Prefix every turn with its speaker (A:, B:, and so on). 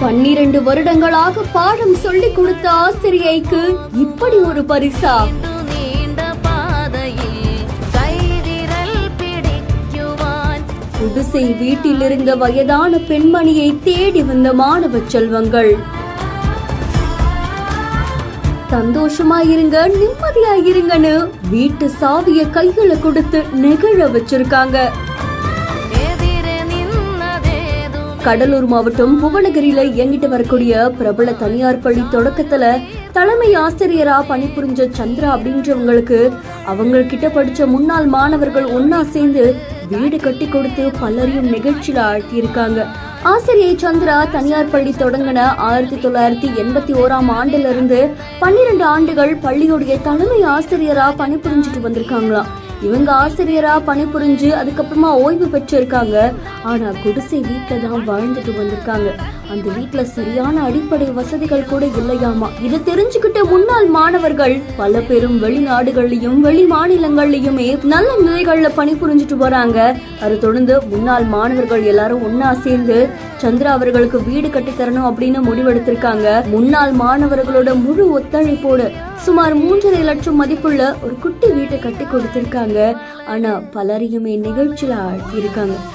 A: 12 வருடங்களாக பாடம் சொல்லிக் கொடுத்த ஆசிரியைக்கு இப்படி ஒரு பரிசா? குடிசை வீட்டில் இருந்த வயதான பெண்மணியை தேடி வந்த மாணவ செல்வங்கள் சந்தோஷமா இருங்க, நிம்மதியா இருங்கன்னு வீட்டு சாவிய கையில கொடுத்து நெகிழ வச்சிருக்காங்க. கடலூர் மாவட்டம் புவனகிரியில இயங்கிட்டு வரக்கூடிய பிரபல தனியார் பள்ளி தொடக்கத்துல தலைமை ஆசிரியரா பணிபுரிஞ்ச சந்திரா அப்படின்றவங்களுக்கு அவங்க கிட்ட படிச்ச முன்னாள் மாணவர்கள் ஒன்னா சேர்ந்து வீடு கட்டி கொடுத்து பலரையும் நிகழ்ச்சியில ஆழ்த்தியிருக்காங்க. ஆசிரியை சந்திரா தனியார் பள்ளி தொடங்கின 1981ஆம் ஆண்டுல இருந்து 12 ஆண்டுகள் பள்ளியுடைய தலைமை ஆசிரியரா பணிபுரிஞ்சிட்டு வந்திருக்காங்களாம். இவங்க ஆசிரியரா பணிபுரிஞ்சு அதுக்கப்புறமா ஓய்வு பெற்றிருக்காங்க. ஆனா குடிசை வீட்டுல தான் வாழ்ந்துட்டு வந்திருக்காங்க. அந்த வீட்டுல சரியான அடிப்படை வசதிகள் கூட இல்லையாமா. இதை தெரிஞ்சுக்கிட்ட முன்னாள் மாணவர்கள் பல பேரும் வெளிநாடுகள்லயும் வெளி மாநிலங்கள்லயுமே நல்ல நிலைகள்ல பணிபுரிஞ்சிட்டு வராங்க. அதை தொடர்ந்து முன்னாள் மாணவர்கள் எல்லாரும் ஒன்னா சேர்ந்து சந்திரா அவர்களுக்கு வீடு கட்டி தரணும் அப்படின்னு முடிவெடுத்திருக்காங்க. முன்னாள் மாணவர்களோட முழு ஒத்துழைப்போடு சுமார் 3.5 லட்சம் மதிப்புள்ள ஒரு குட்டி வீட்டை கட்டி கொடுத்திருக்காங்க. ஆனா பலரையுமே நிகழ்ச்சியில ஆழ்த்தியிருக்காங்க.